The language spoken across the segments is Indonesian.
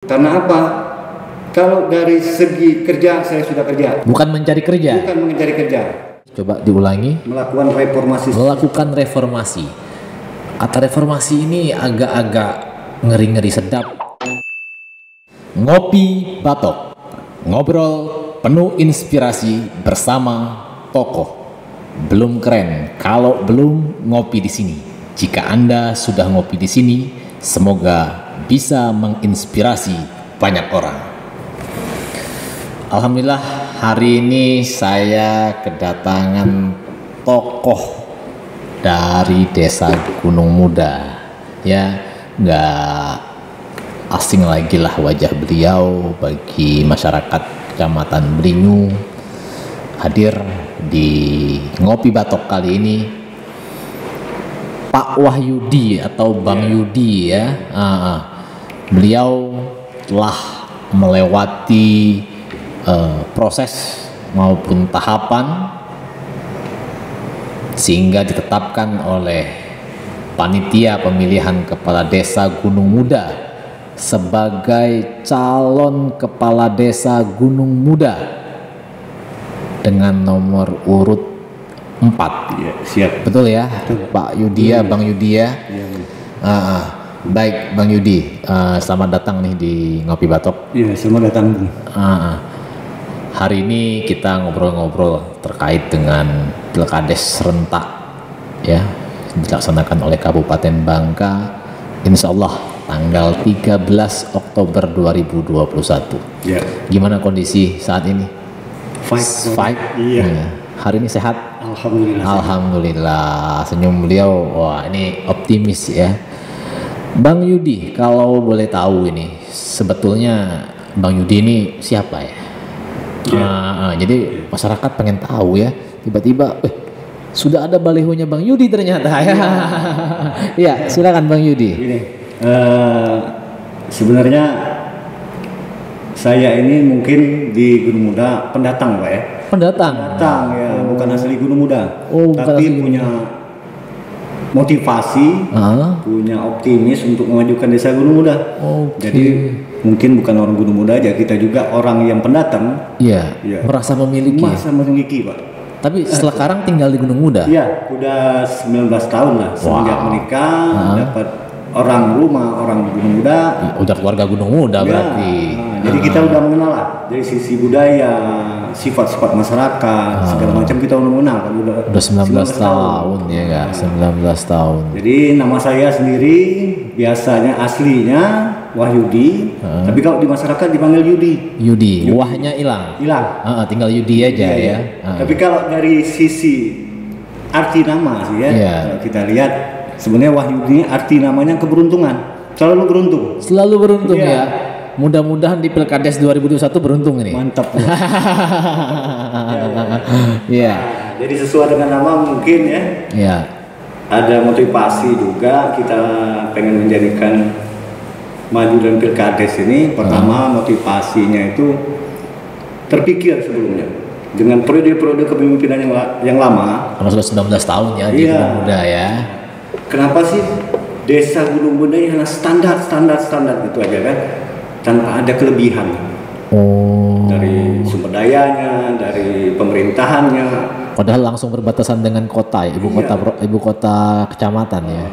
Karena apa? Kalau dari segi kerja, saya sudah kerja. Bukan mencari kerja. Bukan mencari kerja. Coba diulangi. Melakukan reformasi. Melakukan reformasi. Kata reformasi ini agak-agak ngeri-ngeri sedap. Ngopi Batok. Ngobrol penuh inspirasi bersama tokoh. Belum keren kalau belum ngopi di sini. Jika Anda sudah ngopi di sini, semoga bisa menginspirasi banyak orang. Alhamdulillah, hari ini saya kedatangan tokoh dari Desa Gunung Muda. Ya, nggak asing lagi lah wajah beliau bagi masyarakat Kecamatan Beringu. Hadir di Ngopi Batok kali ini Pak Wahyudi atau Bang Yudi ya. Beliau telah melewati proses maupun tahapan sehingga ditetapkan oleh panitia pemilihan kepala desa Gunung Muda sebagai calon kepala desa Gunung Muda dengan nomor urut 4. Ya, siap. Betul ya, betul. Pak Yudi ya, Bang Yudi ya. Baik Bang Yudi, selamat datang nih di Ngopi Batok. Iya, selamat datang. Hari ini kita ngobrol-ngobrol terkait dengan Pilkades serentak ya, dilaksanakan oleh Kabupaten Bangka, insya Allah tanggal 13 Oktober 2021. Ya. Gimana kondisi saat ini? Fight. Iya. Hari ini sehat? Alhamdulillah. Alhamdulillah. Senyum beliau, wah ini optimis ya. Bang Yudi, kalau boleh tahu ini sebetulnya Bang Yudi ini siapa ya? Jadi masyarakat pengen tahu ya. Tiba-tiba, sudah ada balihonya Bang Yudi ternyata ya. Ya, silakan Bang Yudi. Gini, sebenarnya saya ini mungkin di Gunung Muda pendatang Pak ya. Pendatang ya, bukan asli Gunung Muda. asli Tapi punya motivasi, punya optimis untuk memajukan desa Gunung Muda. Jadi mungkin bukan orang Gunung Muda aja, kita juga orang yang pendatang. Iya. Merasa memiliki. Pak. Tapi sekarang tinggal di Gunung Muda. Iya, udah 19 tahun lah sejak menikah, dapat orang Gunung Muda. Udah keluarga Gunung Muda berarti. Jadi kita udah mengenal lah dari sisi budaya, sifat-sifat masyarakat, segala macam kita udah mengenal kan. Udah 19 tahun ya enggak? 19 tahun. Jadi nama saya sendiri biasanya aslinya Wahyudi, tapi kalau di masyarakat dipanggil Yudi. Wahnya hilang. Tinggal Yudi aja ya. Tapi kalau dari sisi arti nama sih ya, kalau kita lihat sebenarnya Wahyudi arti namanya keberuntungan. Selalu beruntung ya. Mudah-mudahan di Pilkades 2021 beruntung ini. Mantap. Iya. Jadi sesuai dengan nama mungkin ya. Iya. Ada motivasi juga kita pengen menjadikan maju dan Pilkades ini. Pertama motivasinya itu terpikir sebelumnya dengan periode-periode kepemimpinan yang lama. Karena sudah 19 tahun ya di Gunung Muda ya. Kenapa sih desa Gunung Muda yang standar gitu aja kan? Tanpa ada kelebihan dari sumber dayanya, dari pemerintahannya. Padahal langsung berbatasan dengan kota, ibu kota kecamatan ya.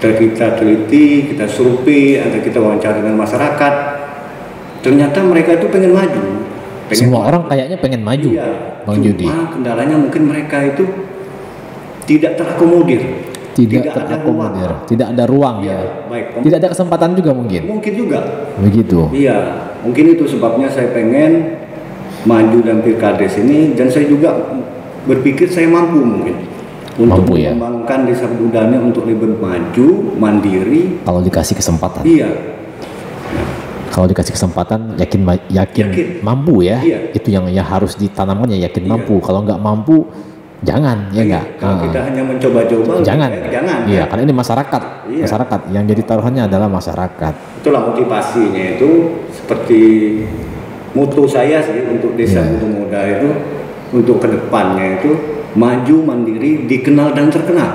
Kita teliti, kita survei, atau kita wawancara dengan masyarakat. Ternyata mereka itu pengen maju. Semua orang kayaknya pengen maju, Bang Yudi. Cuma kendalanya mungkin mereka itu tidak terakomodir. Tidak terakomodir, tidak ada ruang ya. Baik. Tidak ada kesempatan juga mungkin. Mungkin juga. Begitu. Iya, mungkin itu sebabnya saya pengen maju dan Pilkades ini, dan saya juga berpikir saya mampu mungkin untuk mengembangkan desa Budanya untuk lebih maju, mandiri. Kalau dikasih kesempatan. Iya. Kalau dikasih kesempatan, yakin mampu ya. Iya. Itu yang harus ditanamkan ya, yakin mampu. Kalau nggak mampu, jangan ya enggak. Kalau kita hanya mencoba-coba, jangan. Iya, karena ini masyarakat. Masyarakat yang jadi taruhannya adalah masyarakat. Itulah motivasinya itu, seperti mutu saya sih untuk desa Gunung Muda itu, untuk kedepannya itu maju mandiri, dikenal dan terkenal.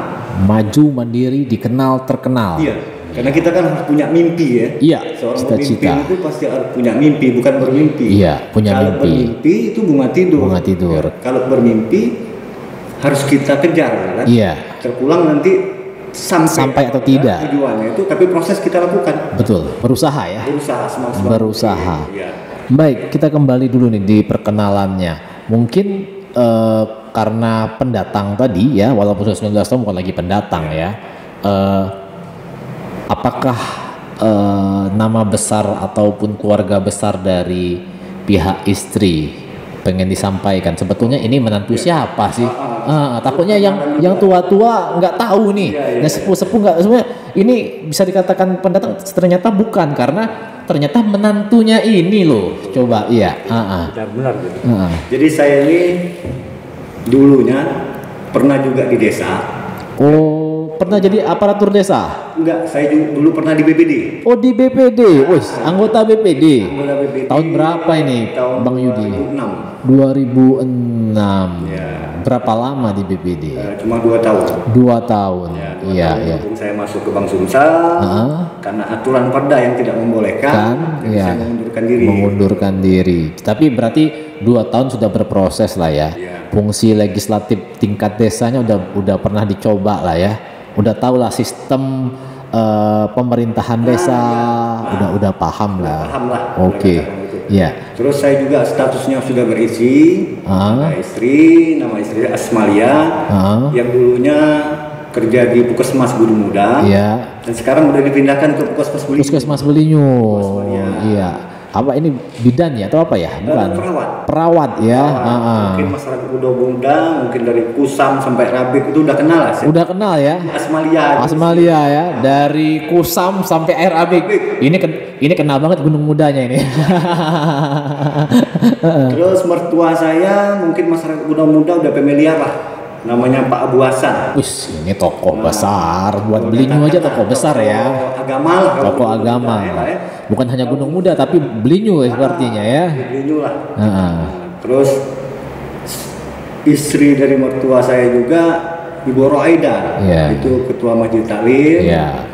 Maju mandiri, dikenal, terkenal. Iya. Karena kita kan harus punya mimpi ya. Iya. Seorang Cita-cita pemimpin itu pasti harus punya mimpi, bukan bermimpi. Iya, punya kalau mimpi. Bermimpi itu bunga tidur. Bunga tidur. Ya, kalau bermimpi harus kita kejar kan. Iya. Terpulang nanti sampai atau tidak tujuannya itu, tapi proses kita lakukan. Betul, berusaha ya. Berusaha. Ya. Baik, kita kembali dulu nih di perkenalannya. Mungkin karena pendatang tadi ya, walaupun sudah 19 tahun bukan lagi pendatang ya. Apakah nama besar ataupun keluarga besar dari pihak istri pengen disampaikan? Sebetulnya ini menantu siapa sih? Takutnya yang tua-tua nggak tahu nih, yang sepuh-sepuh nggak. Sebenarnya ini bisa dikatakan pendatang, ternyata bukan, karena ternyata menantunya ini loh. Coba, iya. Benar. Jadi saya ini dulunya pernah juga di desa. Oh, pernah jadi aparatur desa? Enggak, saya dulu pernah di BPD. Oh, di BPD. Wih, anggota BPD. Anggota BPD. Tahun berapa ini, tahun Bang Yudi? 2006. 2006. Ya. Berapa lama di BPD? Cuma 2 tahun. 2 tahun. Iya. Saya masuk ke Bank Sumsel karena aturan Perda yang tidak membolehkan. Saya mengundurkan diri. Tapi berarti 2 tahun sudah berproses lah ya. Fungsi legislatif tingkat desanya udah pernah dicoba lah ya. Udah tahu lah sistem pemerintahan desa. Udah paham lah. Oke. Ya. Terus saya juga statusnya sudah berisi. Nama istri Asmalia, yang dulunya kerja di Puskesmas Gunung Muda. Iya. Dan sekarang udah dipindahkan ke Puskesmas Belinyu. Iya. Apa ini, bidan ya atau apa ya? Bukan. Perawat ya. Mungkin masyarakat udah muda, mungkin dari Kusam sampai Rabik itu udah kenal lah. Udah kenal ya. Asmalia ya. Dari Kusam sampai Air Abik. Ini kenal banget Gunung Mudanya ini. Terus mertua saya mungkin masyarakat Gunung Muda udah familiar lah. Namanya Pak Abu Hasan. Ini tokoh besar, buat Belinyu aja tokoh besar ya. Tokoh agama. Bukan hanya Gunung Muda tapi Belinyu sepertinya ya. Belinyu lah. Terus istri dari mertua saya juga Ibu Roaida, itu ketua Masjid Taklim,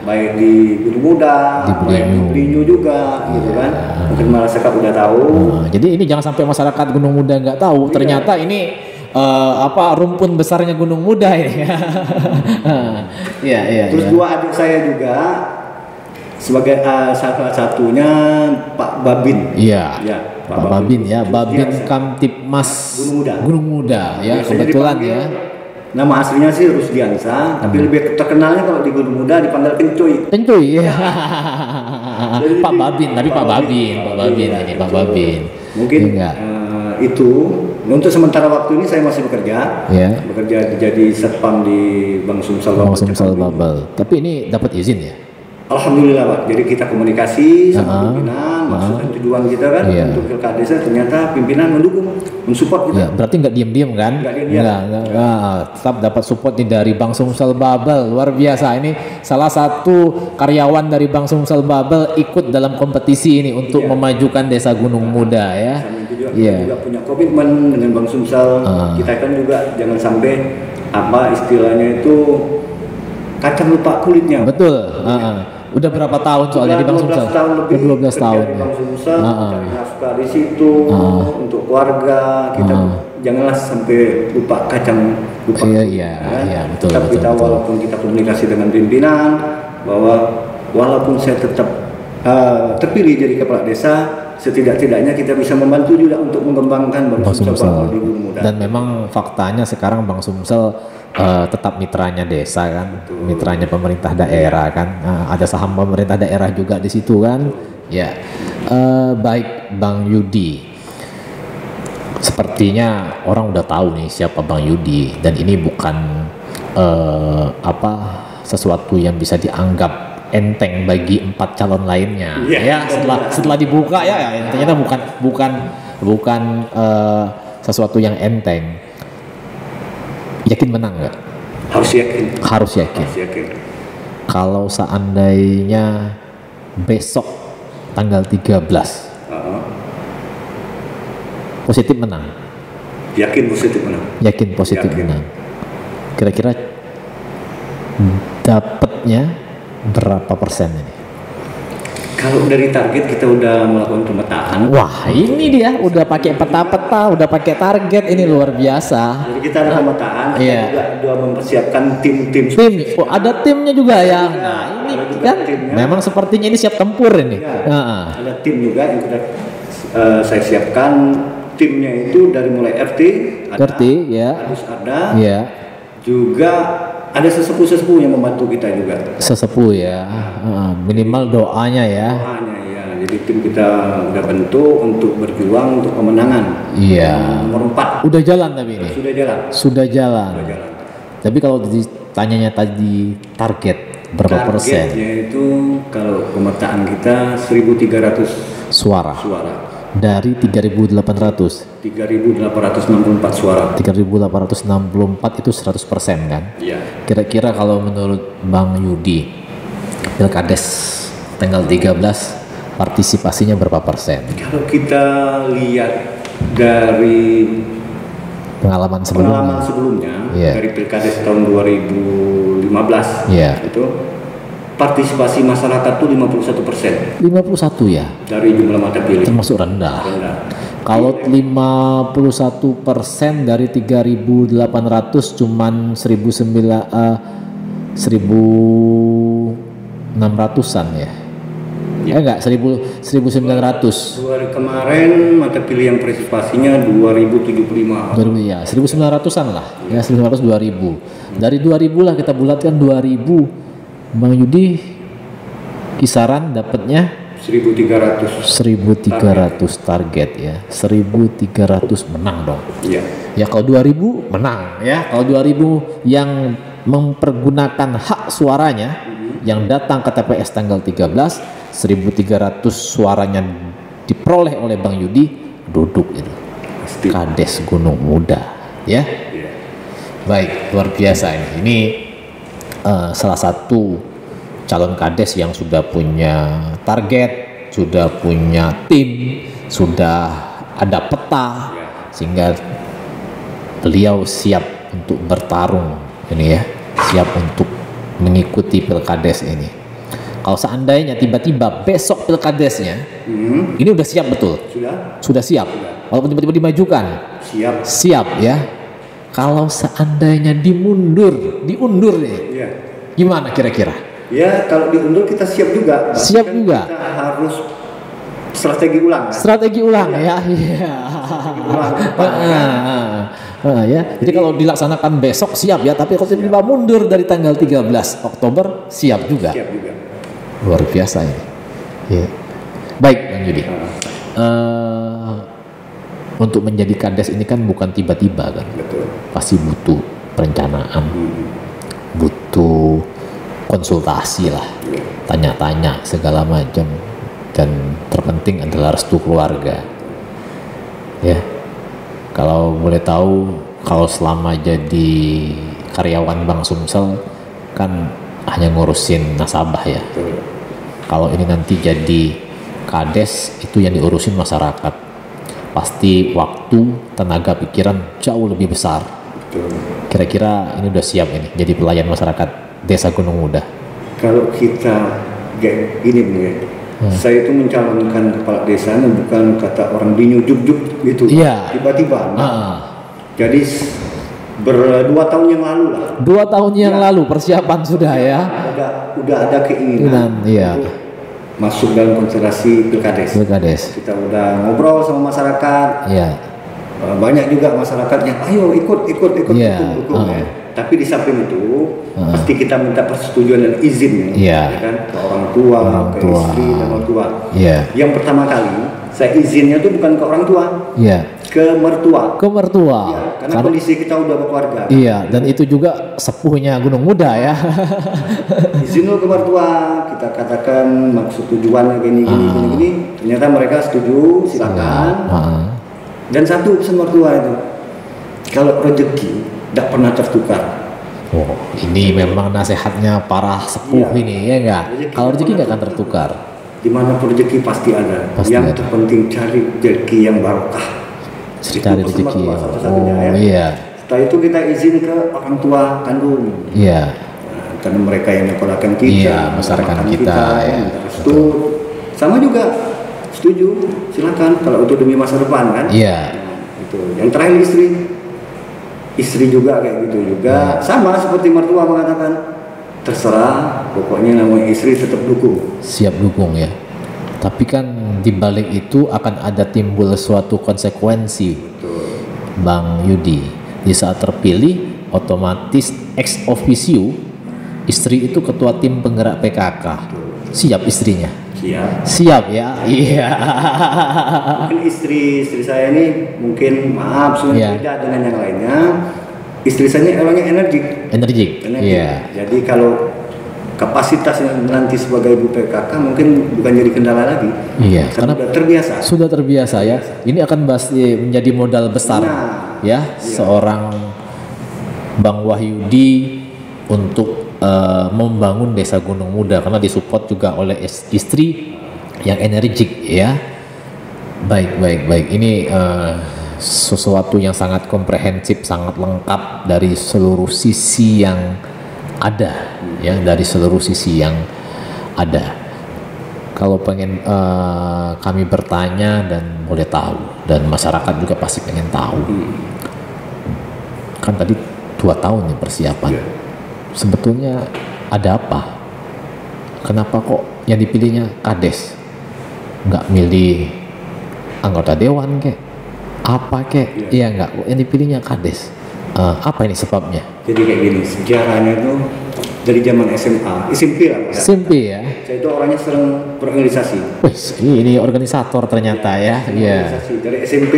baik di Gunung Muda, baik di Belinyu juga, gitu kan. Mungkin masyarakat udah tahu. Jadi ini jangan sampai masyarakat Gunung Muda nggak tahu. Ternyata ini rumpun besarnya Gunung Muda ini. Terus 2 adik saya juga sebagai salah satunya Pak Babin. Pak Babin ya, Babin Kamtipmas Gunung Muda ya, kebetulan ya. Nama aslinya sih Rusdiansa, tapi lebih terkenalnya kalau di Gunung Muda dipanggil Kencuy. Ya. Pak Babin ini Pak Babin. Mungkin itu untuk sementara waktu ini saya masih bekerja jadi satpam di Bank Sumsel Babel. Tapi ini dapat izin ya? Alhamdulillah Pak. Jadi kita komunikasi sama pimpinan, maksud dan tujuan kita kan untuk pilkada desa, ternyata pimpinan mendukung, mensupport kita. Berarti nggak diem-diem kan? Nggak. Tetap dapat support nih dari Bank Sumsel Babel, luar biasa. Ini salah satu karyawan dari Bank Sumsel Babel ikut dalam kompetisi ini untuk memajukan desa Gunung Muda ya. Kita juga punya komitmen dengan Bank Sumsel. Kita kan juga jangan sampai istilahnya itu kacang lupa kulitnya. Betul. Udah berapa tahun soalnya di Bank Sumsel? 12 tahun. Di Bank Sumsel, cari nafkah di situ untuk keluarga. Kita janganlah sampai lupa kacang lupa. Iya, betul. Tetap kita walaupun kita komunikasi dengan pimpinan bahwa walaupun saya tetap terpilih jadi kepala desa, setidak-tidaknya kita bisa membantu juga untuk mengembangkan Bank Sumsel di Gunung Muda. Dan memang faktanya sekarang Bank Sumsel tetap mitranya desa kan, mitranya pemerintah daerah kan, ada saham pemerintah daerah juga di situ kan. Baik Bang Yudi, sepertinya orang udah tahu nih siapa Bang Yudi, dan ini bukan sesuatu yang bisa dianggap enteng bagi 4 calon lainnya. Setelah dibuka ternyata bukan sesuatu yang enteng. Yakin menang nggak? Harus yakin. Kalau seandainya besok tanggal 13 positif menang. Yakin positif menang. Kira-kira dapatnya berapa persen ini? Kalau dari target kita udah melakukan pemetaan. Wah, ini dia udah pakai peta-peta, udah pakai target, ini luar biasa. Jadi kita ada pemetaan, iya. Kita juga mempersiapkan tim-tim. Tim, oh ada timnya juga ya. Nah, ini kan timnya. Memang sepertinya ini siap tempur ini. Ya, ada tim juga yang sudah saya siapkan. Timnya itu dari mulai RT, ya. harus ada. Ya. Juga ada sesepuh-sesepuh yang membantu kita juga. Sesepuh ya, minimal doanya ya. Doanya ya, jadi tim kita udah bentuk untuk berjuang untuk kemenangan. Iya. Nomor 4. Udah jalan tapi ini. Sudah jalan. Tapi kalau ditanyanya tadi target berapa persen? Targetnya itu kalau pemetaan kita 1.300 suara. Dari 3.800. 3.864 suara. 3.864 itu 100% kan? Iya. Kira-kira kalau menurut Bang Yudi, Pilkades tanggal 13 partisipasinya berapa persen? Kalau kita lihat dari pengalaman sebelumnya dari Pilkades tahun 2015 itu partisipasi masyarakat tuh 51%. 51 ya? Dari jumlah mata pilih. Termasuk rendah. Kalau 51% dari 3.800 cuman 1.600-an ya? Enggak, 1.900. Dua hari kemarin mata pilih yang partisipasinya 2.075. Ya, 1.900-an lah. Ya, 1.900 2.000. Dari 2.000 lah kita bulatkan 2.000. Bang Yudi kisaran dapatnya 1.300 target ya. 1.300 menang dong. Iya. Ya kalau 2.000 menang ya. Kalau 2.000 yang mempergunakan hak suaranya yang datang ke TPS tanggal 13, 1.300 suaranya diperoleh oleh Bang Yudi, duduk itu. Kades Gunung Muda ya. Baik, luar biasa ini. Ini salah satu calon kades yang sudah punya target, sudah punya tim, sudah ada peta, sehingga beliau siap untuk bertarung ini ya, siap untuk mengikuti Pilkades ini. Kalau seandainya tiba-tiba besok Pilkadesnya, ini udah siap betul? Sudah siap. Walaupun tiba-tiba dimajukan, siap ya. Kalau seandainya diundur nih, gimana kira-kira? Ya, kalau diundur kita siap juga. Siap juga. Kita harus strategi ulang. Strategi ulang ya. Iya. Ya. Jadi kalau dilaksanakan besok siap ya, tapi kalau tiba-tiba mundur dari tanggal 13 Oktober siap juga. Siap juga. Luar biasa ini. Ya. Baik, Bang Yudi. Untuk menjadi kades ini kan bukan tiba-tiba kan. Betul. Pasti butuh perencanaan. Butuh konsultasi lah. Tanya-tanya segala macam. Dan terpenting adalah restu keluarga. Ya. Kalau boleh tahu, kalau selama jadi karyawan Bank Sumsel kan hanya ngurusin nasabah ya. Kalau ini nanti jadi kades, itu yang diurusin masyarakat. Pasti waktu, tenaga, pikiran jauh lebih besar. Kira-kira ini udah siap ini jadi pelayan masyarakat Desa Gunung Muda. Kalau kita kayak gini nih, saya itu mencalonkan kepala desanya bukan kata orang dinyujuk-juk gitu. Iya. Tiba-tiba. Jadi 2 tahun yang lalu lah. 2 tahun yang lalu persiapan sudah ya. Udah ada keinginan. Iya. Masuk dalam konsentrasi Pilkades. Kita udah ngobrol sama masyarakat. Iya. Banyak juga masyarakat yang ayo ikut ya. Tapi di samping itu pasti kita minta persetujuan dan izin ya kan, ke orang tua, ke istri dan orang tua. Yang pertama kali saya izinnya tuh bukan ke orang tua. Ke mertua. Karena kondisi kita udah berkeluarga. Iya, dan itu juga sepuhnya Gunung Muda ya. Izin lo ke mertua, kita katakan maksud tujuannya gini. Ternyata mereka setuju, silakan. Dan satu pesan mertua itu, kalau rezeki tidak pernah tertukar. Oh, ini memang nasihatnya para sepuh ini ya enggak? Kalau rezeki nggak akan tertukar. Dimanapun rezeki pasti ada. Yang terpenting cari rezeki yang barokah. Cari rezeki. Iya. Setelah itu kita izin ke orang tua kandung. Iya. karena mereka yang nyekolahkan kita, membesarkan kita ya. Itu sama juga setuju, silakan kalau untuk demi masa depan kan. Iya. Itu. Yang terakhir istri juga kayak gitu juga, sama seperti mertua mengatakan terserah, pokoknya namanya istri tetap dukung. Siap dukung ya. Tapi kan di balik itu akan ada timbul suatu konsekuensi. Betul. Bang Yudi, di saat terpilih otomatis ex officio istri itu ketua tim penggerak PKK. Siap istrinya? Siap ya. Iya. Mungkin istri saya ini mungkin maaf sudah beda dengan yang lainnya. Istri saya orangnya energik. Iya. Jadi kalau kapasitas yang nanti sebagai ibu PKK mungkin bukan jadi kendala lagi. Iya. Karena sudah terbiasa ya. Ini akan menjadi modal besar seorang Bang Wahyudi untuk membangun Desa Gunung Muda, karena disupport juga oleh istri yang energik ya. Baik. Ini sesuatu yang sangat komprehensif, sangat lengkap dari seluruh sisi yang ada ya, dari seluruh sisi yang ada. Kalau pengen kami bertanya dan boleh tahu, dan masyarakat juga pasti pengen tahu. Kan tadi 2 tahun nih persiapan. Sebetulnya ada apa? Kenapa kok yang dipilihnya kades? Nggak milih anggota dewan kek? Apa kek? Iya nggak, yang dipilihnya kades. Apa ini sebabnya? Jadi kayak gini, sejarahnya itu dari zaman SMP lah. SMP ya. Saya itu orangnya sering berorganisasi. Wih, ini organisator ternyata ya. Iya. Dari SMP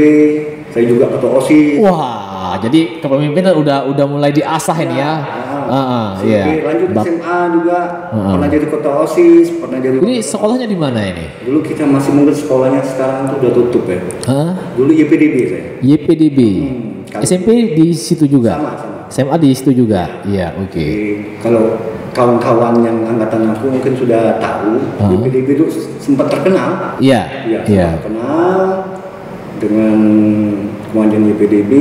saya juga ketua OSIS. Wah, jadi kepemimpinan udah mulai diasah ini ya. Lanjut SMA juga, pernah jadi ketua OSIS, pernah jadi. Ini sekolahnya di mana ini? Dulu kita masih mungkin sekolahnya, sekarang tuh udah tutup ya. Dulu YPDB saya. YPDB. SMP di situ juga. Sama. SMA di situ juga. Iya, oke. Kalau kawan-kawan yang angkatan aku mungkin sudah tahu, YPDB itu sempat terkenal. Iya. Terkenal dengan kemajuan YPDB,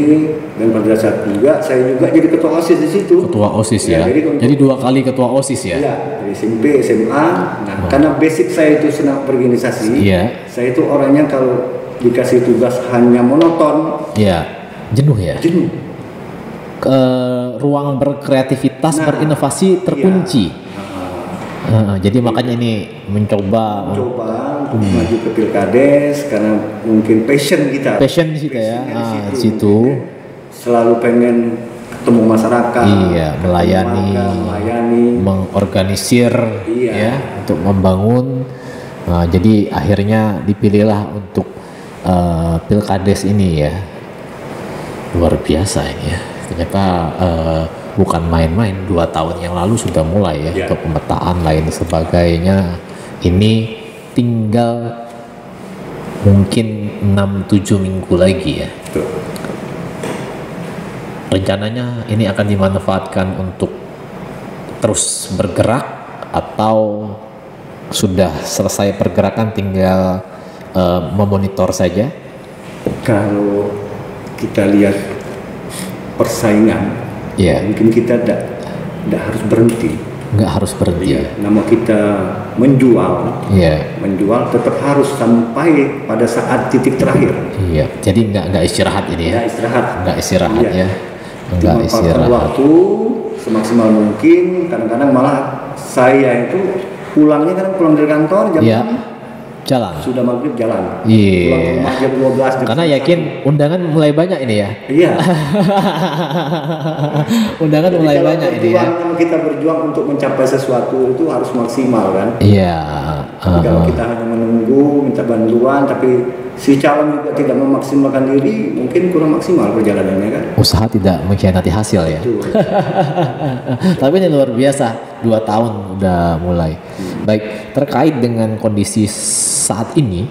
dan pada saat juga saya juga jadi ketua OSIS di situ. Ketua OSIS ya. Jadi 2 kali ketua OSIS ya. Iya, dari SMP, SMA. Nah, karena basic saya itu senang berorganisasi. Iya. Saya itu orangnya kalau dikasih tugas hanya monoton. Iya. Jenuh ya. Ruang berkreativitas, berinovasi terkunci. Jadi makanya ini mencoba untuk maju ke Pilkades karena mungkin passion kita di situ selalu pengen ketemu masyarakat, melayani, mengorganisir untuk membangun. Jadi akhirnya dipilihlah untuk Pilkades ini ya. Luar biasa ini ya, ternyata bukan main-main. 2 tahun yang lalu sudah mulai ya untuk pemetaan lain sebagainya. Ini tinggal mungkin 6-7 minggu lagi ya. Rencananya ini akan dimanfaatkan untuk terus bergerak atau sudah selesai pergerakan tinggal memonitor saja? Kalau kita lihat persaingan, mungkin kita tidak harus berhenti. Nggak harus berhenti. Nama kita menjual, tetap harus sampai pada saat titik terakhir. Iya. Jadi nggak istirahat ini ya. Nggak istirahat ya. Nggak istirahat. Waktu semaksimal mungkin. Kadang-kadang malah saya itu pulangnya pulang dari kantor jam jalan. Sudah maghrib jalan. Iya. Pulang jam 12. Karena yakin undangan mulai banyak ini ya. Iya. Undangan jadi mulai banyak ini ya. Kita berjuang untuk mencapai sesuatu itu harus maksimal kan. Iya. Kalau kita hanya menunggu, minta bantuan, tapi si calon juga tidak memaksimalkan diri, mungkin kurang maksimal perjalanannya kan. Usaha tidak mengkhianati hasil ya. Tapi ini luar biasa, 2 tahun udah mulai. Baik, terkait dengan kondisi saat ini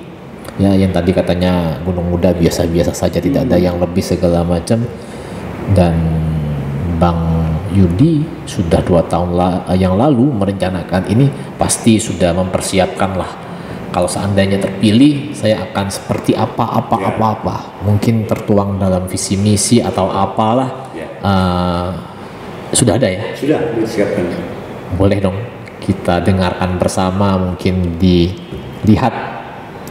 ya, yang tadi katanya Gunung Muda biasa-biasa saja, tidak ada yang lebih segala macam, dan Bang Yudi sudah 2 tahun yang lalu merencanakan ini, pasti sudah mempersiapkan lah. Kalau seandainya terpilih, saya akan seperti apa. Mungkin tertuang dalam visi misi atau apalah. Sudah ada ya? Sudah disiapkan. Boleh dong kita dengarkan bersama, mungkin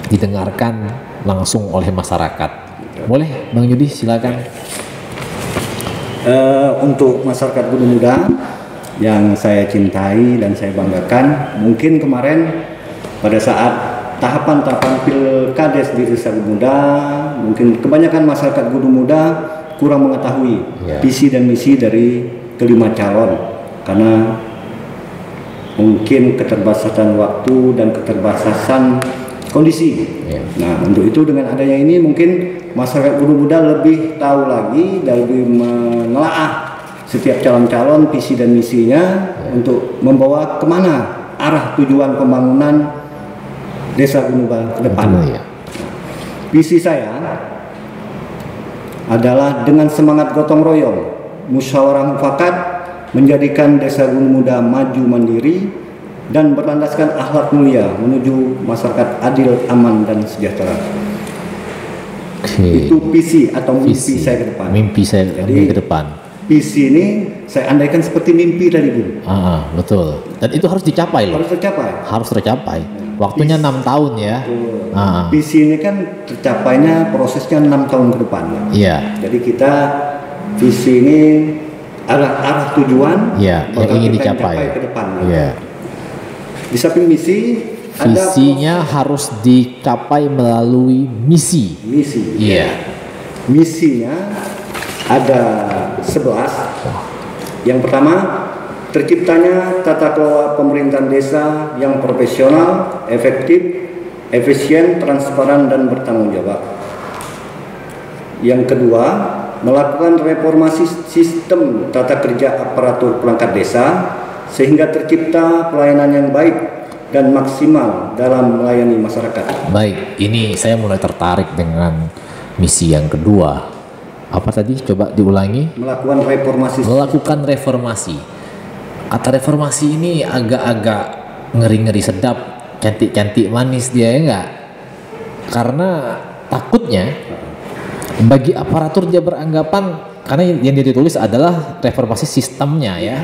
didengarkan langsung oleh masyarakat. Boleh Bang Yudi, silakan. Untuk masyarakat Gunung Muda yang saya cintai dan saya banggakan, mungkin kemarin pada saat tahapan-tahapan pilkades di Desa Gunung Muda, mungkin kebanyakan masyarakat Gunung Muda kurang mengetahui visi dan misi dari kelima calon, karena mungkin keterbatasan waktu dan keterbatasan kondisi. Nah, untuk itu dengan adanya ini mungkin masyarakat Gunung Muda lebih tahu lagi dan lebih menelaah setiap calon-calon visi dan misinya untuk membawa kemana arah tujuan pembangunan Desa Gunung Muda ke depan. Visi saya adalah dengan semangat gotong royong, musyawarah mufakat, menjadikan Desa Gunung Muda maju mandiri dan berlandaskan akhlak mulia menuju masyarakat adil, aman, dan sejahtera. Itu visi atau mimpi saya ke depan. Mimpi saya ke depan. Visi ini saya andaikan seperti mimpi tadi, Bu. Betul. Dan itu harus dicapai loh. Harus tercapai. Waktunya 6 tahun ya. Visi ini kan tercapainya prosesnya 6 tahun ke depan. Iya. Jadi kita visi ini arah tujuan yang ingin dicapai ke depan. Di samping misi, visinya harus dicapai melalui misi. Misinya ada 11. Yang pertama, terciptanya tata kelola pemerintahan desa yang profesional, efektif, efisien, transparan, dan bertanggung jawab. Yang kedua, melakukan reformasi sistem tata kerja aparatur perangkat desa sehingga tercipta pelayanan yang baik dan maksimal dalam melayani masyarakat. Baik, ini saya mulai tertarik dengan misi yang kedua. Apa tadi? Coba diulangi. Melakukan reformasi. Kata reformasi ini agak-agak ngeri-ngeri sedap, cantik-cantik manis dia, ya enggak? Karena takutnya bagi aparatur dia beranggapan, karena yang dia ditulis adalah reformasi sistemnya ya,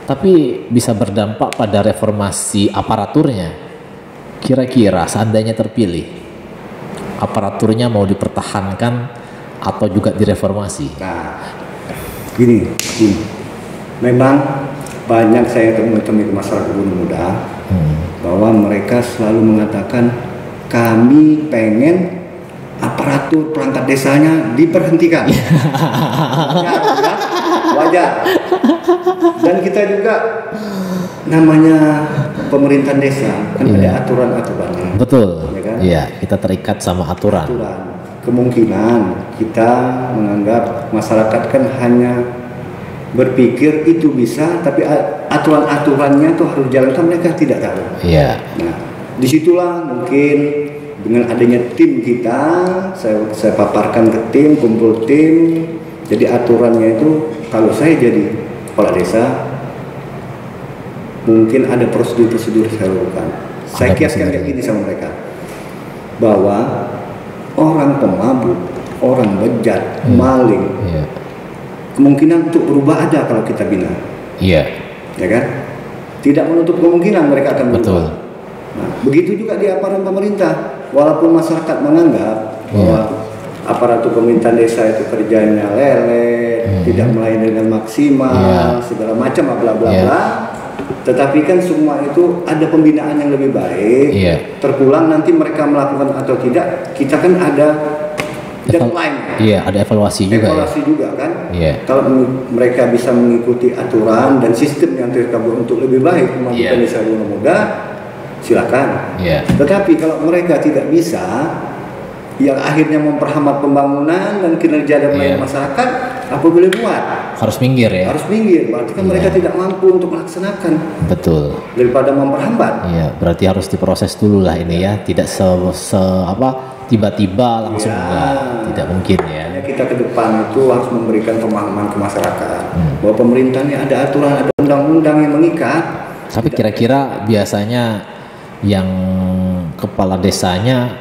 tapi bisa berdampak pada reformasi aparaturnya. Kira-kira seandainya terpilih, aparaturnya mau dipertahankan atau juga direformasi? Nah, gini. Memang banyak saya temui masyarakat Gunung Muda bahwa mereka selalu mengatakan kami pengen aparatur perangkat desanya diberhentikan. Wajar. Dan kita juga namanya pemerintahan desa kan ada aturan-aturannya. Betul. Ya kan? Iya, kita terikat sama aturan. Kemungkinan kita menganggap masyarakat kan hanya berpikir itu bisa, tapi aturan-aturannya tuh harus dijalankan, mereka tidak tahu. Iya. Nah, disitulah mungkin dengan adanya tim kita, saya paparkan ke tim, kumpul tim. Jadi aturannya itu kalau saya jadi kepala desa, mungkin ada prosedur-prosedur saya lakukan. Saya kiaskan kayak gini sama mereka, bahwa orang pemabuk, orang bejat, maling, kemungkinan untuk berubah ada kalau kita bina. Ya kan? Tidak menutup kemungkinan mereka akan berubah. Betul. Nah, begitu juga di aparatur pemerintah. Walaupun masyarakat menganggap bahwa aparatur pemerintahan desa itu kerjanya lelet, tidak melayani dengan maksimal, segala macam bla bla bla. Tetapi kan semua itu ada pembinaan yang lebih baik. Terpulang nanti mereka melakukan atau tidak, kita kan ada deadline. Ada evaluasi juga. Evaluasi juga kan. Kalau mereka bisa mengikuti aturan dan sistem yang terkabul untuk lebih baik memajukan desa Gunung Muda, silakan. Tetapi kalau mereka tidak bisa, yang akhirnya memperhambat pembangunan dan kinerja dan melayani masyarakat, apa boleh buat? Harus minggir ya. Harus minggir, berarti kan mereka tidak mampu untuk melaksanakan. Betul. Daripada memperhambat. Berarti harus diproses dulu lah ini ya, tidak tiba-tiba langsung tidak mungkin ya. Kita ke depan itu harus memberikan pemahaman ke masyarakat bahwa pemerintah ini ada aturan, ada undang-undang yang mengikat. Tapi kira-kira biasanya yang kepala desanya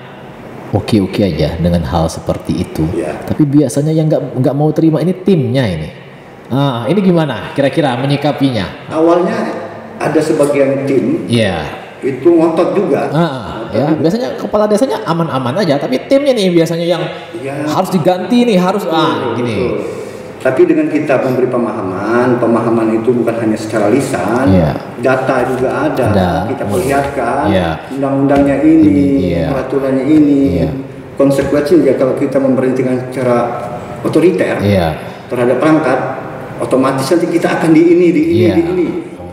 oke-oke aja dengan hal seperti itu. Tapi biasanya yang nggak mau terima ini timnya ini. Ini gimana kira-kira menyikapinya? Awalnya ada sebagian tim itu ngotot juga. Ya, biasanya kepala desanya aman-aman aja, tapi timnya nih biasanya yang harus diganti nih, harus gini. Tapi dengan kita memberi pemahaman itu bukan hanya secara lisan, data juga ada. Kita perlihatkan undang-undangnya ini, peraturannya ini, konsekuensinya kalau kita memberhentikan secara otoriter terhadap perangkat, otomatis nanti kita akan di ini.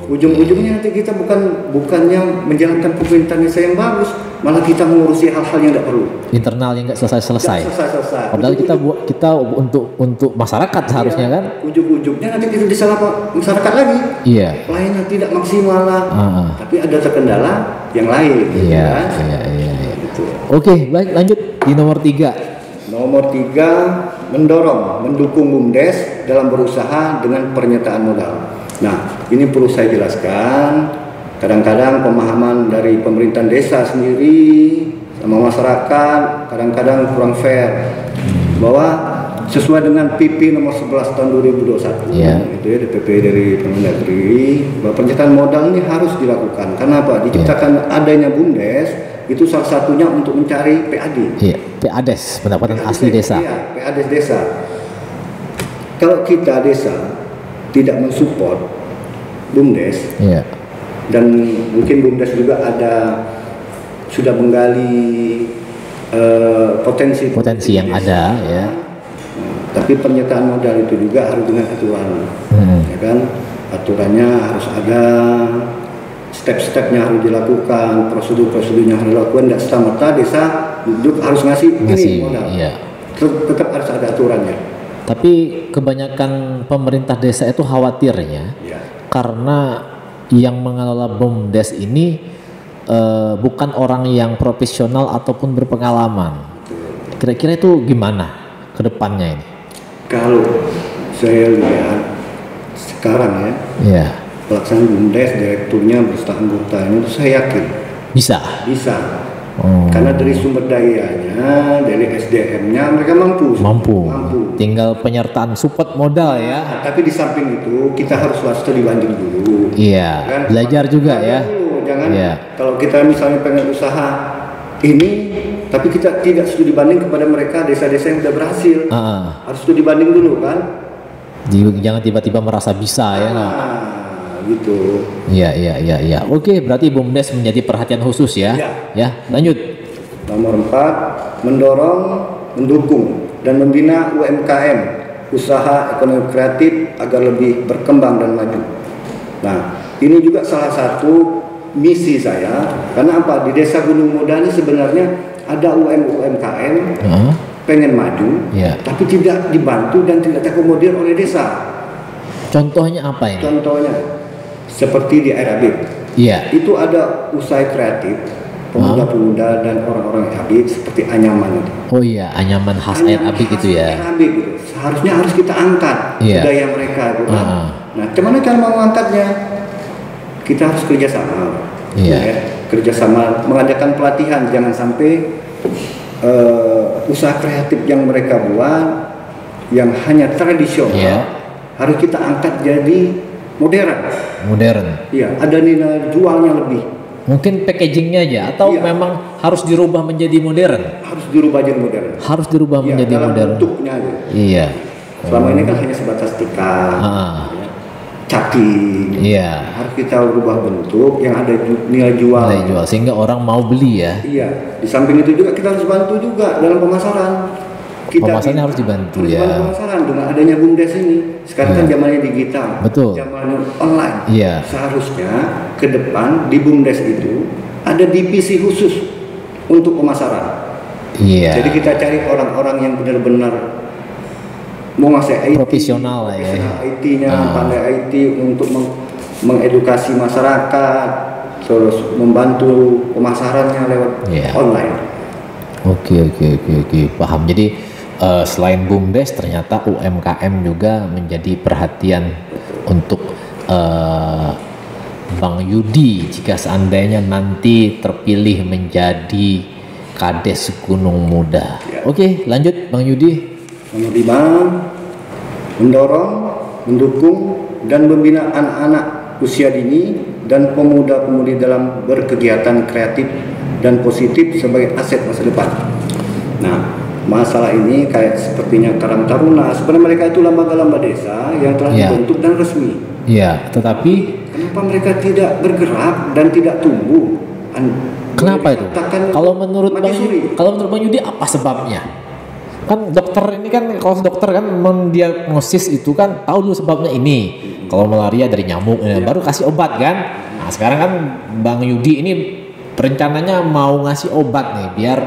Ujung-ujungnya nanti kita bukannya menjalankan pemerintahan desa yang bagus, malah kita mengurusi hal-hal yang tidak perlu. Internal yang nggak selesai. Padahal kita untuk masyarakat seharusnya kan. Ujung-ujungnya nanti kita disalah masyarakat lagi. Pelayanan tidak maksimal lah. Tapi ada terkendala yang lain. Gitu. Oke, baik, lanjut di nomor 3. Nomor 3, mendukung BUMDes dalam berusaha dengan pernyataan modal. Nah, ini perlu saya jelaskan. Kadang-kadang pemahaman dari pemerintahan desa sendiri sama masyarakat kadang-kadang kurang fair, bahwa sesuai dengan PP nomor 11 tahun 2021 itu DPP dari Kemendagri, bahwa pernyataan modal ini harus dilakukan. Karena apa? Diciptakan adanya BUMDes itu salah satunya untuk mencari PAD. PADes, pendapatan asli desa. PADes desa. Kalau kita desa tidak mensupport BUMDes, dan mungkin BUMDes juga sudah menggali potensi yang ada, tapi pernyataan modal itu juga harus dengan aturan, ya kan? Aturannya harus ada, step-stepnya harus dilakukan, prosedur-prosedurnya harus dilakukan. Dan serta-merta desa harus ngasih modal. Tetap harus ada aturannya. Tapi kebanyakan pemerintah desa itu khawatirnya karena yang mengelola BUMDes ini bukan orang yang profesional ataupun berpengalaman. Kira-kira itu gimana ke depannya ini? Kalau saya lihat sekarang pelaksanaan BUMDes, direkturnya beserta anggotanya itu saya yakin bisa. Karena dari sumber dayanya, dari SDM-nya mereka mampu. Tinggal penyertaan support modal Tapi di samping itu kita harus swasta dibanding dulu. Kan? Belajar juga Jangan kalau kita misalnya pengen usaha ini, tapi kita tidak studi banding kepada mereka desa-desa yang sudah berhasil. Harus studi banding dulu kan. Jangan tiba-tiba merasa bisa gitu. Iya. Oke, berarti BUMDes menjadi perhatian khusus ya. Lanjut. Nomor 4, mendukung dan membina UMKM, usaha ekonomi kreatif agar lebih berkembang dan maju. Nah, ini juga salah satu misi saya. Karena apa? Di Desa Gunung Muda ini sebenarnya ada UMKM pengen maju, tapi tidak dibantu dan tidak terakomodir oleh desa. Contohnya apa ini? Contohnya seperti di Air Habib. Itu ada usaha kreatif pemuda-pemuda dan orang-orang Air Habib seperti anyaman itu. Anyaman khas Air Habib itu ya. Air Habib itu seharusnya harus kita angkat budaya mereka gitu. Nah, gimana cara mengangkatnya? Kita harus kerjasama. Kerjasama, mengadakan pelatihan. Jangan sampai usaha kreatif yang mereka buat yang hanya tradisional harus kita angkat jadi modern. Ada nilai jualnya lebih. Mungkin packagingnya aja atau memang harus dirubah menjadi modern? Harus dirubah menjadi modern. Bentuknya aja. Selama ini kan hanya sebatas tikar, caping. Harus kita rubah bentuk yang ada nilai jual. Sehingga orang mau beli ya. Di samping itu juga kita harus bantu juga dalam pemasaran. Pemasarannya harus dibantu pemasaran dengan adanya BUMDes ini. Sekarang kan zamannya digital, zamannya online. Seharusnya ke depan di BUMDes itu ada divisi khusus untuk pemasaran. Jadi kita cari orang-orang yang benar-benar menguasai IT, profesional IT-nya, pandai IT untuk mengedukasi masyarakat, terus membantu pemasarannya lewat online. Oke, paham. Jadi selain BUMDes ternyata UMKM juga menjadi perhatian untuk Bang Yudi jika seandainya nanti terpilih menjadi Kades Gunung Muda. Oke, lanjut Bang Yudi. Nomor 5, mendorong, mendukung dan membina anak-anak usia dini dan pemuda-pemudi dalam berkegiatan kreatif dan positif sebagai aset masa depan. Nah, masalah ini kayak sepertinya Karang Taruna, sebenarnya mereka itu lembaga-lembaga desa yang telah dibentuk dan resmi. Iya, tetapi kenapa mereka tidak bergerak dan tidak tumbuh? Kenapa itu? Kalau menurut Bang Yudi apa sebabnya? Kan dokter ini kan, kalau dokter kan mendiagnosis itu kan tahu dulu sebabnya ini. Kalau malaria dari nyamuk, baru kasih obat kan. Nah sekarang kan Bang Yudi ini rencananya mau ngasih obat nih biar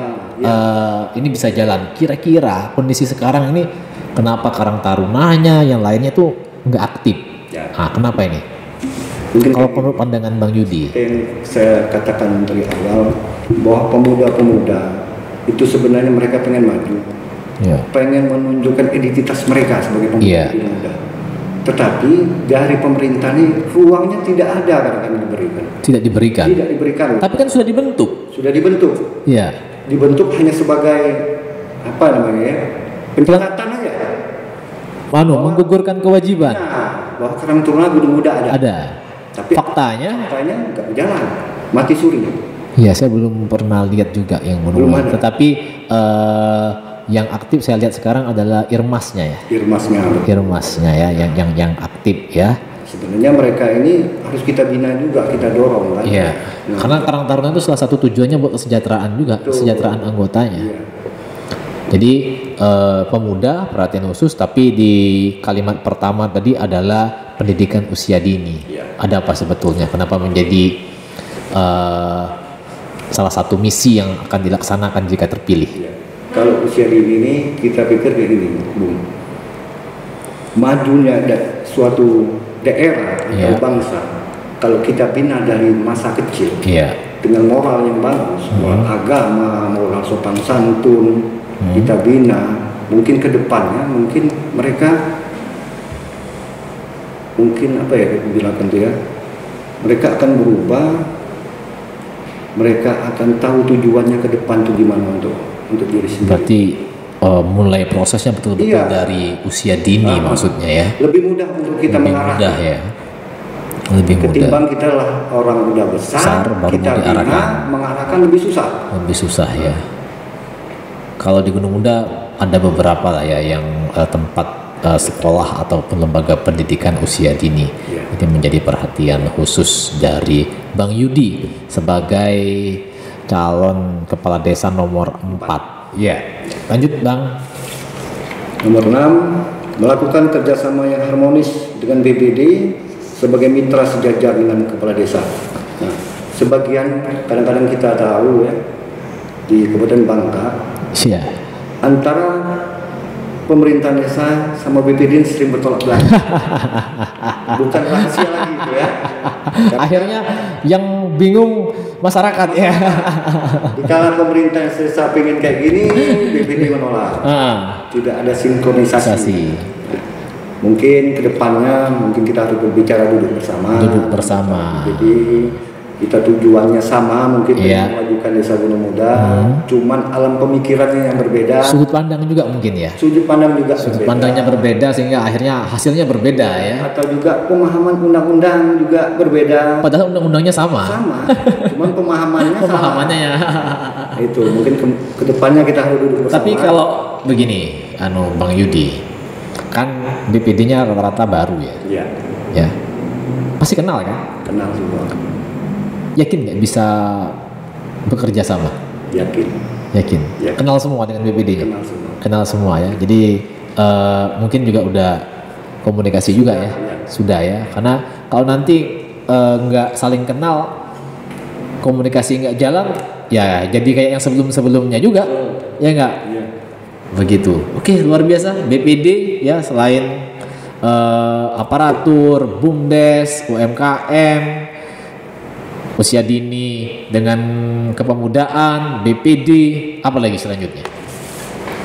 ini bisa jalan. Kira-kira kondisi sekarang ini kenapa Karang Tarunanya yang lainnya tuh nggak aktif? Nah kenapa ini? Mungkin kalau menurut pandangan Bang Yudi, yang saya katakan dari awal bahwa pemuda-pemuda itu sebenarnya mereka pengen maju, pengen menunjukkan identitas mereka sebagai pemuda. Tetapi dari pemerintah ini ruangnya tidak ada kadang-kadang diberikan. Tidak diberikan. Tapi kan sudah dibentuk. Iya. Dibentuk hanya sebagai apa namanya ya? Pencelatan aja. Menggugurkan kewajiban. Bahwa Karang Taruna Gunung Muda ada. Tapi faktanya nggak jalan, mati suri. Iya, saya belum pernah lihat juga yang Gunung Muda. Tetapi yang aktif saya lihat sekarang adalah Irmasnya ya. Irmasnya ya, yang aktif ya. Sebenarnya mereka ini harus kita bina juga, kita dorong kan. Iya. Karena Karang Taruna itu salah satu tujuannya buat kesejahteraan juga, kesejahteraan anggotanya. Iya. Jadi pemuda perhatian khusus, tapi di kalimat pertama tadi adalah pendidikan usia dini. Ada apa sebetulnya? Kenapa menjadi salah satu misi yang akan dilaksanakan jika terpilih? Kalau usia dini ini kita pikir kayak gini, Bung. Majunya suatu daerah atau bangsa, kalau kita bina dari masa kecil dengan moral yang bagus, moral agama, moral sopan santun, kita bina, mungkin ke depannya mungkin mereka apa ya bilangkan itu ya, mereka akan berubah, mereka akan tahu tujuannya ke depan tuh gimana untuk diri sendiri. Berarti mulai prosesnya betul-betul dari usia dini maksudnya ya. Lebih mudah untuk kita mengarahkan. Lebih mudah. Ketimbang kita lah orang udah besar baru kita mengarahkan lebih susah. Lebih susah ya. Kalau di Gunung Muda ada beberapa lah ya yang tempat sekolah ataupun lembaga pendidikan usia dini. Ini menjadi perhatian khusus dari Bang Yudi sebagai calon kepala desa nomor 4. Lanjut Bang. Nomor 6, melakukan kerjasama yang harmonis dengan BPD sebagai mitra sejajar dengan kepala desa. Nah, sebagian kadang-kadang kita tahu ya di Kabupaten Bangka, antara pemerintah desa sama BPD sering bertolak belakang. Bukan rahasia lagi itu ya. Akhirnya yang bingung masyarakat ya. Dikala pemerintah desa pengen kayak gini, BPD menolak. Tidak ada sinkronisasi. Mungkin kedepannya kita harus berbicara duduk bersama. Jadi kita tujuannya sama, mungkin memajukan desa Gunung Muda, cuman alam pemikirannya yang berbeda. Sudut pandang juga mungkin ya. Sudut pandangnya berbeda sehingga akhirnya hasilnya berbeda ya. Atau juga pemahaman undang-undang juga berbeda. Padahal undang-undangnya sama. Cuman pemahamannya ya. Itu mungkin kedepannya kita harus duduk bersama. Tapi kalau begini, Bang Yudi, kan BPD-nya rata-rata baru ya. Iya. Ya. Pasti kenal kan? Kenal semua. Yakin nggak bisa bekerja sama? Yakin. Kenal semua dengan BPD-nya? Kenal semua ya. Jadi mungkin juga udah komunikasi juga ya. Sudah ya. Karena kalau nanti nggak saling kenal, komunikasi nggak jalan, ya jadi kayak yang sebelum-sebelumnya juga. Ya nggak? Begitu. Oke, luar biasa. BPD ya, selain aparatur, BUMDes, UMKM, usia dini dengan kepemudaan, BPD, apa lagi selanjutnya?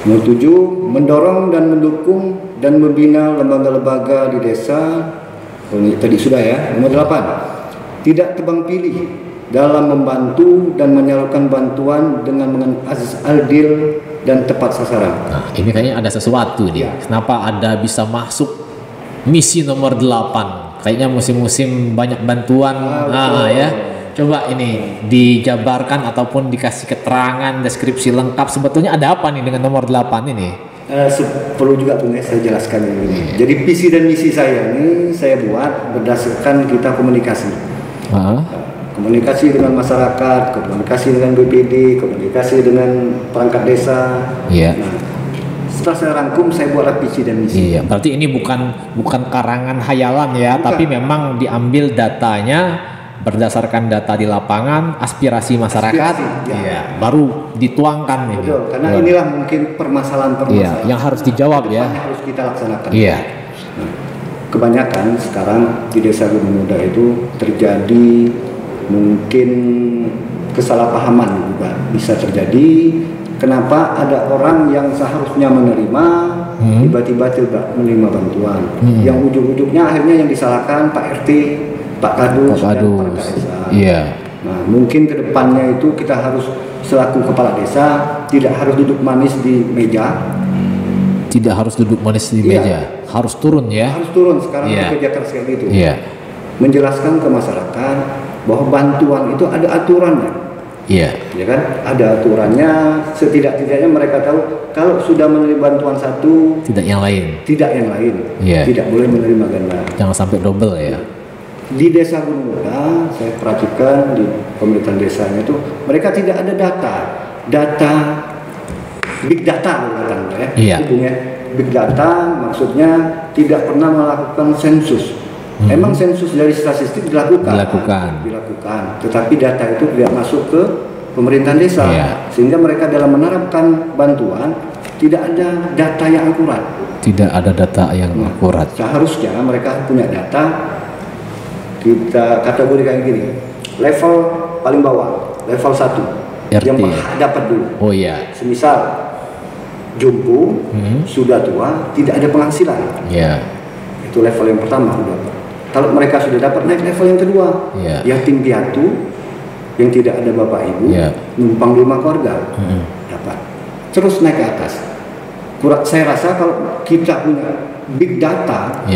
Nomor 7, mendorong dan mendukung dan membina lembaga-lembaga di desa. Ini tadi sudah ya. Nomor 8, tidak tebang pilih dalam membantu dan menyalurkan bantuan dengan azas adil dan tepat sasaran. Nah, ini kayaknya ada sesuatu nih. Kenapa ada bisa masuk misi nomor 8 kayaknya musim-musim banyak bantuan. Ya. Coba ini dijabarkan ataupun dikasih keterangan deskripsi lengkap sebetulnya ada apa nih dengan nomor 8 ini? Perlu juga tuh saya jelaskan ini. Jadi visi dan misi saya ini saya buat berdasarkan kita komunikasi. Komunikasi dengan masyarakat, komunikasi dengan BPD, komunikasi dengan perangkat desa. Nah, setelah saya rangkum, saya buatlah visi dan misi. Berarti ini bukan karangan hayalan ya, tapi memang diambil datanya berdasarkan data di lapangan, aspirasi masyarakat, baru dituangkan ini. Betul, karena inilah mungkin permasalahan-permasalahan yang harus dijawab ya. Harus kita laksanakan. Nah, kebanyakan sekarang di Desa Gunung Muda itu terjadi mungkin kesalahpahaman juga bisa terjadi. Kenapa ada orang yang seharusnya menerima tiba-tiba tidak menerima bantuan? Yang ujung-ujungnya akhirnya yang disalahkan Pak RT, Pak Kadus, dan Pak Desa. Nah, mungkin kedepannya itu kita harus selaku kepala desa tidak harus duduk manis di meja. Tidak harus duduk manis di meja, harus turun ya. Harus turun sekarang bekerja keras kayak gitu. Menjelaskan ke masyarakat bahwa bantuan itu ada aturannya. Ya kan? Ada aturannya. Setidak-tidaknya mereka tahu kalau sudah menerima bantuan satu, tidak yang lain. Tidak boleh menerima ganda. Jangan sampai double ya. Di Desa Gunung Muda, saya perhatikan di pemerintahan desanya itu mereka tidak ada data big data ya. Big data maksudnya tidak pernah melakukan sensus. Emang sensus dari statistik dilakukan, tetapi data itu tidak masuk ke pemerintahan desa, sehingga mereka dalam menerapkan bantuan tidak ada data yang akurat. Seharusnya mereka punya data. Kita kategorikan gini, level paling bawah, level 1 yang dapat dulu. Semisal jumpu, sudah tua, tidak ada penghasilan. Itu level yang pertama. Kalau mereka sudah dapat, naik level yang kedua, yatim piatu yang tidak ada bapak ibu, numpang di rumah keluarga, dapat. Terus naik ke atas. Saya rasa kalau kita punya big data,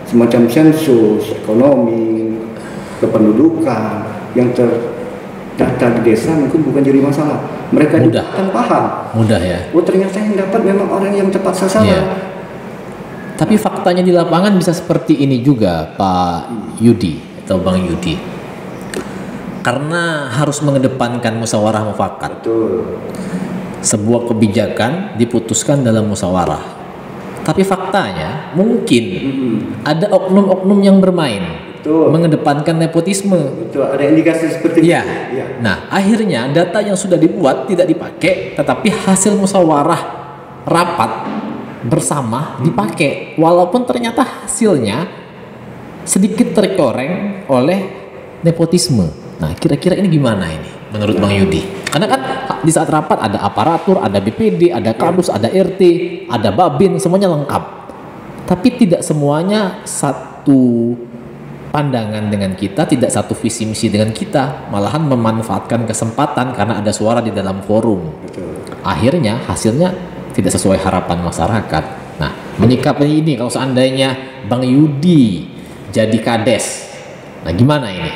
semacam sensus, ekonomi, kependudukan yang terdata di desa mungkin bukan jadi masalah. Mereka juga akan paham. Ternyata yang dapat memang orang yang tepat sasaran. Tapi faktanya di lapangan bisa seperti ini juga, Pak Yudi atau Bang Yudi. Karena harus mengedepankan musyawarah mufakat. Betul. Sebuah kebijakan diputuskan dalam musyawarah. Tapi faktanya mungkin ada oknum-oknum yang bermain. Mengedepankan nepotisme. Betul, ada indikasi seperti itu. Nah, akhirnya data yang sudah dibuat tidak dipakai, tetapi hasil musyawarah rapat bersama dipakai, walaupun ternyata hasilnya sedikit tercoreng oleh nepotisme. Nah, kira-kira ini gimana ini menurut Bang Yudi? Karena kan di saat rapat ada aparatur, ada BPD, ada Kadus, ada RT, ada Babin, semuanya lengkap. Tapi tidak semuanya satu pandangan dengan kita, tidak satu visi misi dengan kita, malahan memanfaatkan kesempatan karena ada suara di dalam forum. Akhirnya hasilnya tidak sesuai harapan masyarakat. Nah, menyikapi ini kalau seandainya Bang Yudi jadi kades, nah gimana ini?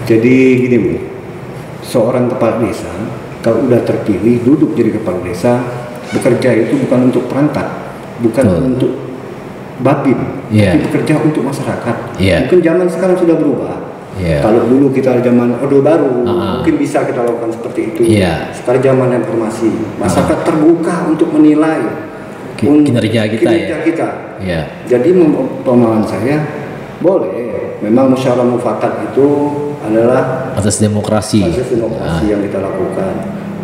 Jadi gini Bu, seorang kepala desa kalau udah terpilih duduk jadi kepala desa, bekerja itu bukan untuk perangkat, bukan untuk babin, tapi bekerja untuk masyarakat. Mungkin zaman sekarang sudah berubah. Kalau dulu kita zaman Orde Baru, mungkin bisa kita lakukan seperti itu. Sekarang zaman informasi, masyarakat terbuka untuk menilai kinerja kita. Jadi pemahaman saya boleh, memang musyawarah mufakat itu adalah asas demokrasi yang kita lakukan.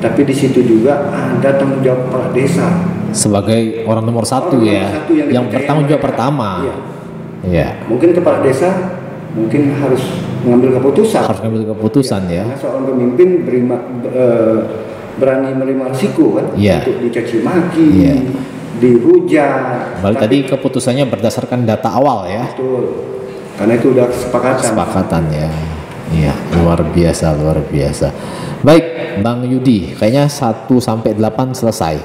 Tapi di situ juga ada tanggung jawab kepala desa sebagai orang nomor satu yang bertanggung jawab pertama. Mungkin kepala desa mungkin harus mengambil keputusan. Karena seorang pemimpin berani menerima risiko kan, untuk dicaci maki, dihujat. Balik tadi keputusannya berdasarkan data awal ya. Betul. Karena itu udah kesepakatan ya. Luar biasa. Baik, Bang Yudi, kayaknya 1 sampai 8 selesai.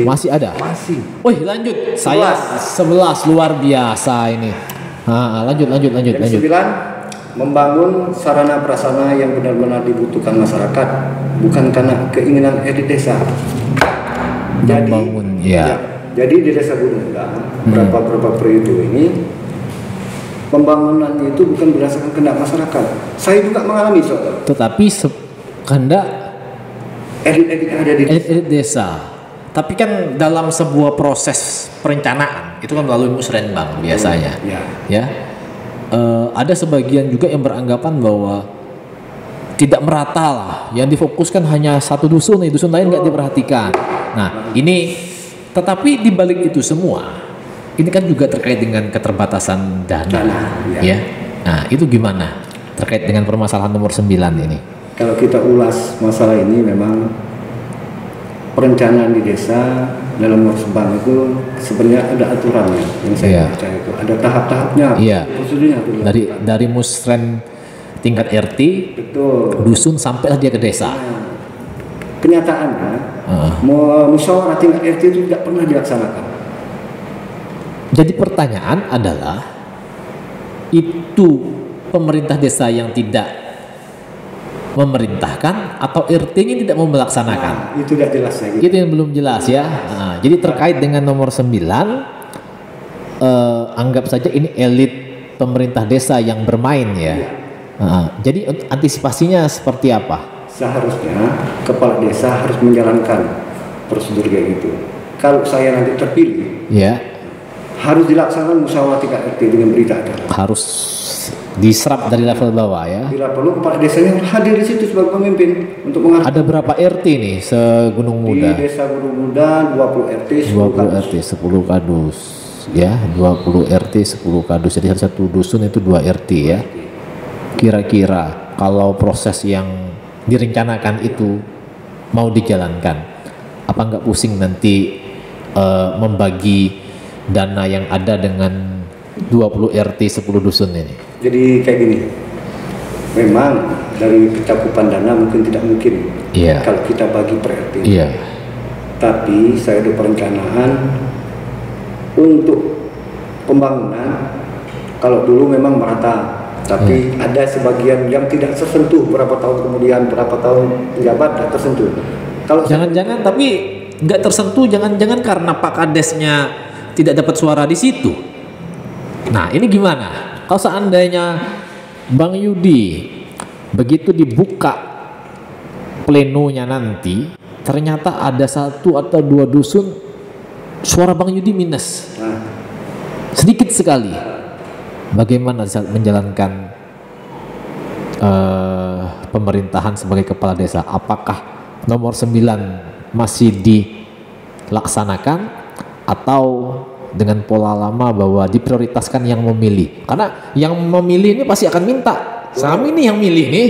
Masih ada? Masih. Wih, lanjut. Saya 11 luar biasa ini. Lanjut. Yang 9, membangun sarana prasarana yang benar-benar dibutuhkan masyarakat, bukan karena keinginan elit desa. Jadi di Desa Gunung Muda berapa periode ini pembangunan itu bukan berdasarkan kehendak masyarakat. Saya juga mengalami soal. Tetapi kehendak elit desa. Tapi kan dalam sebuah proses perencanaan itu kan melalui musrenbang biasanya. Ada sebagian juga yang beranggapan bahwa tidak merata lah, yang difokuskan hanya satu dusun lain nggak diperhatikan. Nah ini, tetapi di balik itu semua, ini kan juga terkait dengan keterbatasan dana. Ya. Nah itu gimana terkait dengan permasalahan nomor 9 ini? Kalau kita ulas masalah ini, memang perencanaan di desa dalam musrenbang itu sebenarnya ada aturannya yang saya percaya itu ada tahap-tahapnya, prosedurnya. Dari musren tingkat RT, dusun sampai dia ke desa. Kenyataannya musyawarah tingkat RT itu tidak pernah dilaksanakan. Jadi pertanyaan adalah, itu pemerintah desa yang tidak memerintahkan atau RT-nya tidak mau melaksanakan? Itu tidak jelas lagi. Itu yang belum jelas ya. Jadi terkait dengan nomor 9, anggap saja ini elit pemerintah desa yang bermain ya. Jadi antisipasinya seperti apa? Seharusnya kepala desa harus menjalankan prosedur kayak gitu. Kalau saya nanti terpilih, harus dilaksanakan musyawarah tingkat RT dengan berita acara. Harus diserap dari level bawah ya. Bila perlu kepala desanya hadir di situ sebagai pemimpin untuk mengarahkan. Ada berapa RT nih se-Gunung Muda? Di Desa Gunung Muda 20 RT 10 RT 10 kadus ya, 20 RT 10 kadus. Jadi satu dusun itu 2 RT ya. Kira-kira kalau proses yang direncanakan itu mau dijalankan, apa nggak pusing nanti membagi dana yang ada dengan 20 RT 10 dusun ini? Jadi kayak gini, memang dari kecakupan dana mungkin tidak mungkin kalau kita bagi per RT. Tapi saya ada perencanaan untuk pembangunan. Kalau dulu memang merata, tapi ada sebagian yang tidak tersentuh, berapa tahun kemudian, berapa tahun penjabat tidak tersentuh. Kalau jangan-jangan tapi nggak tersentuh, jangan-jangan karena Pak Kadesnya tidak dapat suara di situ. Nah ini gimana? Kalau seandainya Bang Yudi begitu dibuka plenonya nanti, ternyata ada 1 atau 2 dusun suara Bang Yudi minus, sedikit sekali. Bagaimana saat menjalankan pemerintahan sebagai kepala desa? Apakah nomor 9 masih dilaksanakan atau dengan pola lama bahwa diprioritaskan yang memilih? Karena yang memilih ini pasti akan minta, kami ini yang milih nih,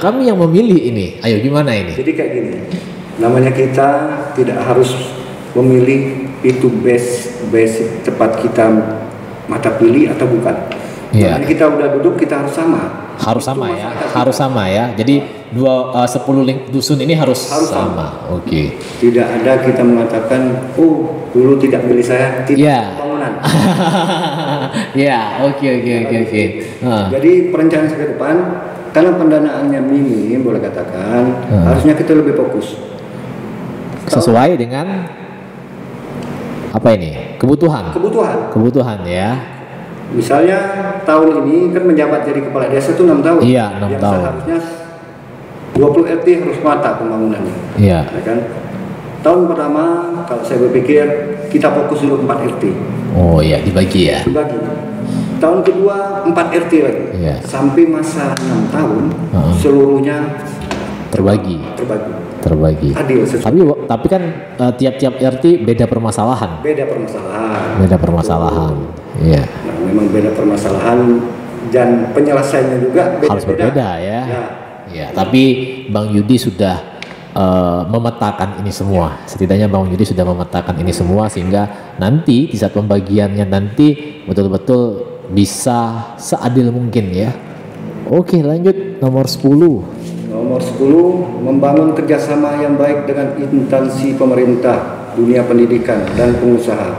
kami yang memilih ini. Ayo gimana ini? Jadi kayak gini, namanya kita tidak harus memilih itu basic tempat kita mata pilih atau bukan. Jadi kita udah duduk, kita harus sama. Harus sama ya, harus sama ya. Jadi 10 dusun ini harus sama. Oke. Tidak ada kita mengatakan, oh dulu tidak pilih saya, tidak bangunan. Oke. Jadi perencanaan ke depan, karena pendanaannya minim, boleh katakan, harusnya kita lebih fokus. Sesuai dengan apa ini? Kebutuhan ya. Misalnya tahun ini kan menjabat jadi kepala desa itu 6 tahun. 6 tahun. Seharusnya 20 RT harus mata pembangunannya. Ya kan? Tahun pertama kalau saya berpikir kita fokus dulu 4 RT. Oh iya, dibagi ya. Dibagi. Tahun kedua 4 RT lagi. Sampai masa 6 tahun seluruhnya terbagi. Adil. Tapi kan tiap-tiap RT beda permasalahan. Beda permasalahan. Iya. Nah, memang beda permasalahan dan penyelesaiannya juga harus berbeda ya. Ya, tapi Bang Yudi sudah memetakan ini semua. Setidaknya Bang Yudi sudah memetakan ini semua sehingga nanti di saat pembagiannya nanti betul-betul bisa seadil mungkin ya. Oke, lanjut nomor 10. Nomor 10, membangun kerjasama yang baik dengan instansi pemerintah, dunia pendidikan dan pengusaha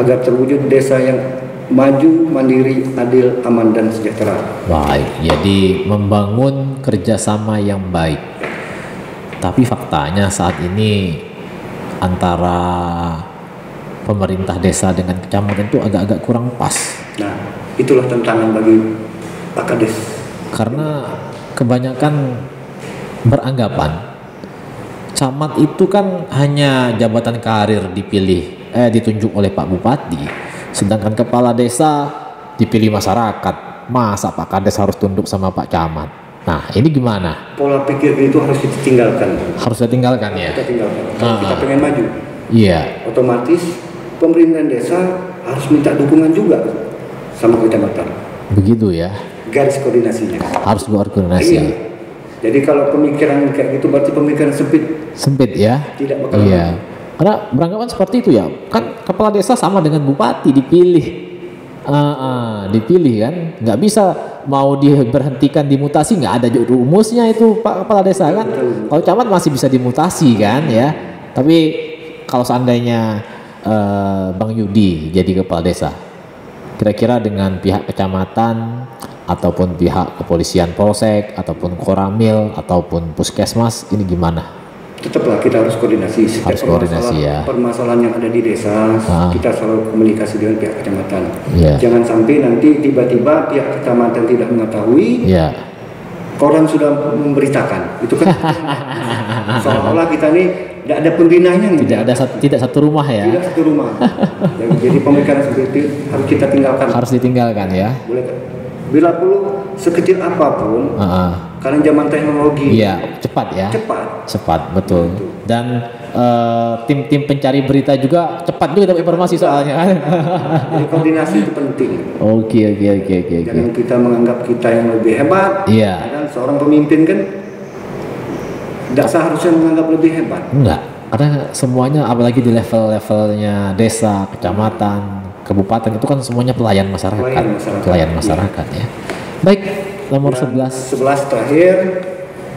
agar terwujud desa yang maju, mandiri, adil, aman, dan sejahtera. Baik, jadi membangun kerjasama yang baik. Tapi faktanya saat ini antara pemerintah desa dengan kecamatan itu agak-agak kurang pas. Nah, itulah tantangan bagi Pak Kades. Karena kebanyakan beranggapan camat itu kan hanya jabatan karir ditunjuk oleh Pak Bupati, sedangkan kepala desa dipilih masyarakat. Masa Pak Kades harus tunduk sama Pak Camat? Nah, ini gimana? Pola pikir itu harus kita tinggalkan. Harus kita tinggalkan ya. Kita tinggalkan. Kalau kita pengen maju, iya. Otomatis pemerintahan desa harus minta dukungan juga sama kecamatan. Begitu ya. Garis koordinasinya. Harus berkoordinasi. Iya. Jadi kalau pemikiran kayak gitu berarti pemikiran sempit. Sempit ya. Tidak bakal. Iya. Karena beranggapan seperti itu ya. Kan kepala desa sama dengan bupati dipilih. Dipilih kan. Nggak bisa mau diberhentikan dimutasi, nggak ada rumusnya itu Pak Kepala Desa kan. Kalau camat masih bisa dimutasi kan ya. Tapi kalau seandainya Bang Yudi jadi kepala desa, kira-kira dengan pihak kecamatan ataupun pihak kepolisian polsek ataupun koramil ataupun puskesmas ini gimana? Tetaplah kita harus koordinasi. Harus koordinasi ya. Permasalahan yang ada di desa kita selalu komunikasi dengan pihak kecamatan. Jangan sampai nanti tiba-tiba pihak kecamatan tidak mengetahui. Koran sudah memberitakan. Itu kan seolah-olah kita nih tidak ada pembinanya nih. Tidak satu rumah ya. Tidak satu rumah. Jadi pemikiran seperti itu harus kita tinggalkan. Harus ditinggalkan ya. Boleh kan? Bila perlu sekecil apapun, karena zaman teknologi. Iya, cepat ya. Cepat, betul. Dan tim-tim pencari berita juga cepat juga dapat informasi soalnya. Jadi koordinasi itu penting. Oke. Jangan kita menganggap kita yang lebih hebat. Iya. Kan seorang pemimpin kan tidak seharusnya menganggap lebih hebat. Enggak. Karena semuanya apalagi di level-levelnya desa, kecamatan, kabupaten itu kan semuanya pelayan masyarakat ya. Baik, nomor 11 terakhir,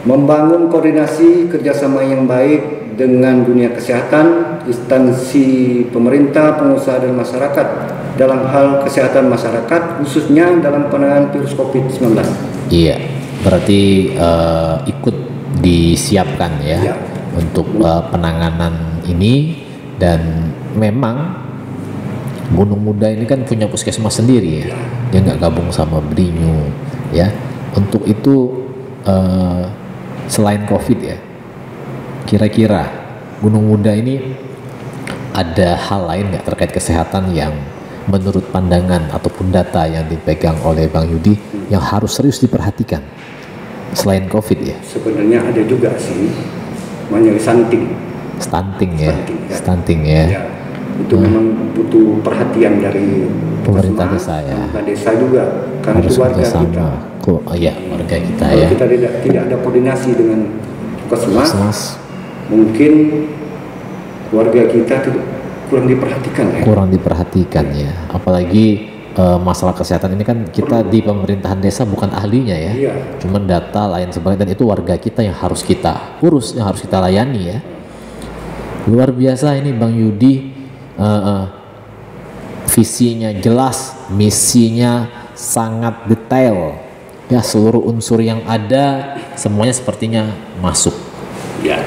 membangun koordinasi kerjasama yang baik dengan dunia kesehatan, instansi pemerintah, pengusaha dan masyarakat dalam hal kesehatan masyarakat, khususnya dalam penanganan virus COVID-19. Iya, berarti ikut disiapkan ya untuk penanganan ini. Dan memang Gunung Muda ini kan punya puskesmas sendiri ya, dia nggak gabung sama Berinyu ya. Untuk itu selain COVID ya, kira-kira Gunung Muda ini ada hal lain nggak terkait kesehatan yang menurut pandangan ataupun data yang dipegang oleh Bang Yudi yang harus serius diperhatikan selain COVID ya? Sebenarnya ada juga sih, namanya stunting ya. Itu memang butuh perhatian dari pemerintah desa ya. Pemerintah desa juga, karena itu warga kita. Warga kita kalau ya. Kita tidak ada koordinasi dengan puskesmas, mungkin warga kita kurang diperhatikan ya. Kurang diperhatikan ya. Apalagi masalah kesehatan ini kan kita di pemerintahan desa bukan ahlinya ya. Cuman data lain sebagainya, dan itu warga kita yang harus kita urus, yang harus kita layani ya. Luar biasa ini Bang Yudi. Visinya jelas, misinya sangat detail ya, seluruh unsur yang ada semuanya sepertinya masuk ya.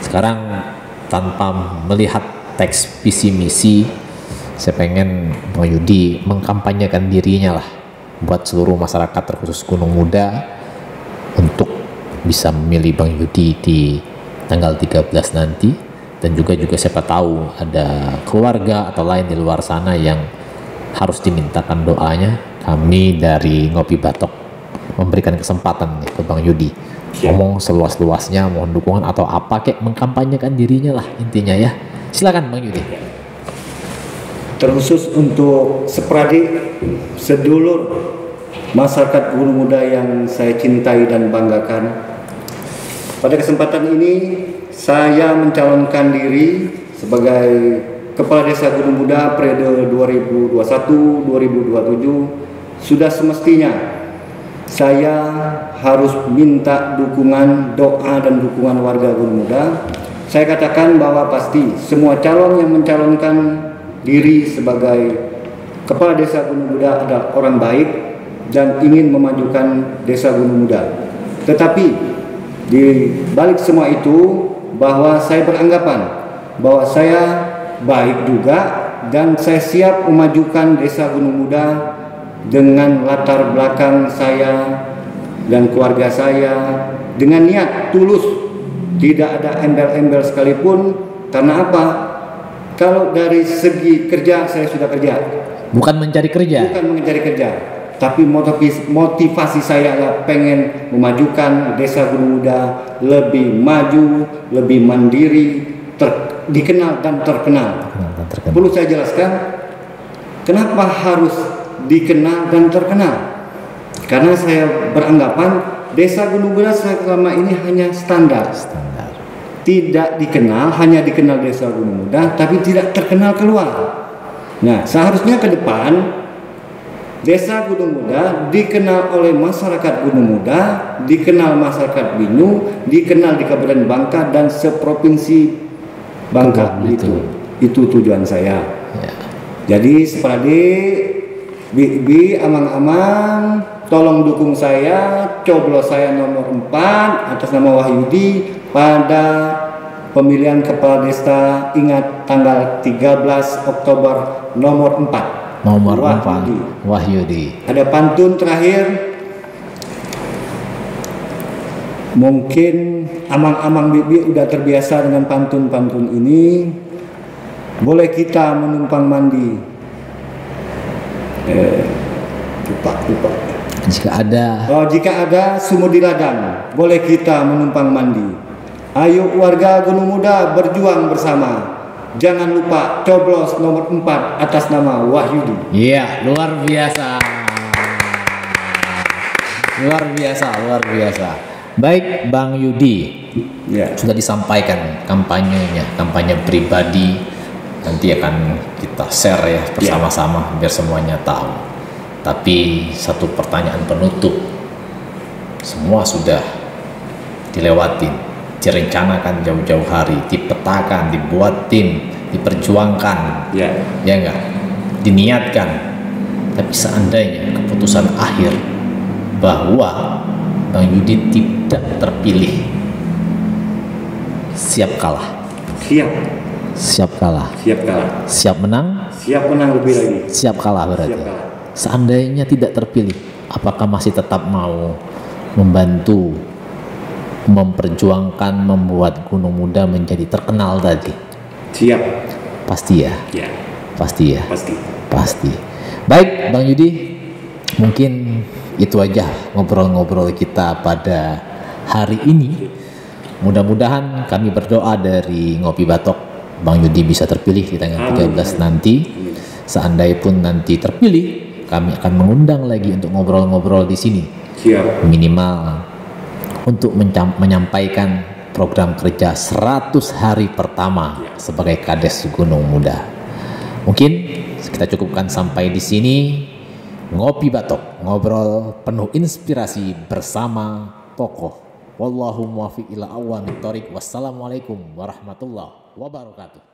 Sekarang tanpa melihat teks visi misi, saya pengen Bang Yudi mengkampanyekan dirinya lah buat seluruh masyarakat terkhusus Gunung Muda untuk bisa memilih Bang Yudi di tanggal 13 nanti. Dan juga siapa tahu ada keluarga atau lain di luar sana yang harus dimintakan doanya. Kami dari Ngopi Batok memberikan kesempatan nih ke Bang Yudi ngomong seluas-luasnya, mohon dukungan atau apa kayak mengkampanyekan dirinya lah intinya ya. Silakan Bang Yudi. Terkhusus untuk sepradik, sedulur masyarakat Gunung Muda yang saya cintai dan banggakan, pada kesempatan ini saya mencalonkan diri sebagai Kepala Desa Gunung Muda periode 2021-2027. Sudah semestinya saya harus minta dukungan, doa dan dukungan warga Gunung Muda. Saya katakan bahwa pasti semua calon yang mencalonkan diri sebagai Kepala Desa Gunung Muda adalah orang baik dan ingin memajukan Desa Gunung Muda. Tetapi di balik semua itu, bahwa saya beranggapan bahwa saya baik juga dan saya siap memajukan Desa Gunung Muda dengan latar belakang saya dan keluarga saya, dengan niat tulus, tidak ada embel-embel sekalipun. Karena apa? Kalau dari segi kerja, saya sudah kerja. Bukan mencari kerja. Bukan mencari kerja, tapi motivasi saya adalah pengen memajukan Desa Gunung Muda lebih maju, lebih mandiri, dikenal dan terkenal. Perlu saya jelaskan kenapa harus dikenal dan terkenal? Karena saya beranggapan Desa Gunung Muda selama ini hanya standar. Tidak dikenal, hanya dikenal Desa Gunung Muda, tapi tidak terkenal keluar. Nah, seharusnya ke depan Desa Gunung Muda dikenal oleh masyarakat Gunung Muda, dikenal masyarakat Binyu, dikenal di Kabupaten Bangka dan seprovinsi Bangka. Itu tujuan saya. Ya. Jadi seperti Bi amang-amang, tolong dukung saya, coblos saya nomor 4 atas nama Wahyudi pada pemilihan kepala desa. Ingat tanggal 13 Oktober nomor 4. Nomor 4 Wahyudi. Ada pantun terakhir. Mungkin amang-amang Bibi udah terbiasa dengan pantun-pantun ini. Boleh kita menumpang mandi. Lupa. Jika ada sumur di ladang, boleh kita menumpang mandi. Ayo warga Gunung Muda berjuang bersama. Jangan lupa coblos nomor 4 atas nama Wahyudi. Iya, luar biasa. Luar biasa. Baik, Bang Yudi. Ya. Sudah disampaikan kampanye pribadi. Nanti akan kita share ya bersama-sama biar semuanya tahu. Tapi satu pertanyaan penutup. Semua sudah dilewatin, direncanakan jauh-jauh hari, dipetakan, dibuat tim, diperjuangkan. Ya enggak? Diniatkan. Tapi seandainya keputusan akhir bahwa Bang Yudi tidak terpilih, siap kalah? Siap kalah. Siap menang? Siap menang lebih lagi. Siap kalah berarti. Seandainya tidak terpilih, apakah masih tetap mau membantu, memperjuangkan, membuat Gunung Muda menjadi terkenal tadi? Siap. Pasti ya? Ya. Pasti ya? Pasti. Baik, Bang Yudi, mungkin itu aja ngobrol-ngobrol kita pada hari ini. Mudah-mudahan kami berdoa dari Ngopi Batok Bang Yudi bisa terpilih di tanggal 13 nanti. Seandainya pun nanti terpilih, kami akan mengundang lagi untuk ngobrol-ngobrol di sini. Siap. Minimal untuk menyampaikan program kerja 100 hari pertama sebagai Kades Gunung Muda. Mungkin kita cukupkan sampai di sini. Ngopi Batok, ngobrol penuh inspirasi bersama tokoh. Wallahu muwaffiq ila aqwamit thoriq. Wassalamualaikum warahmatullahi wabarakatuh.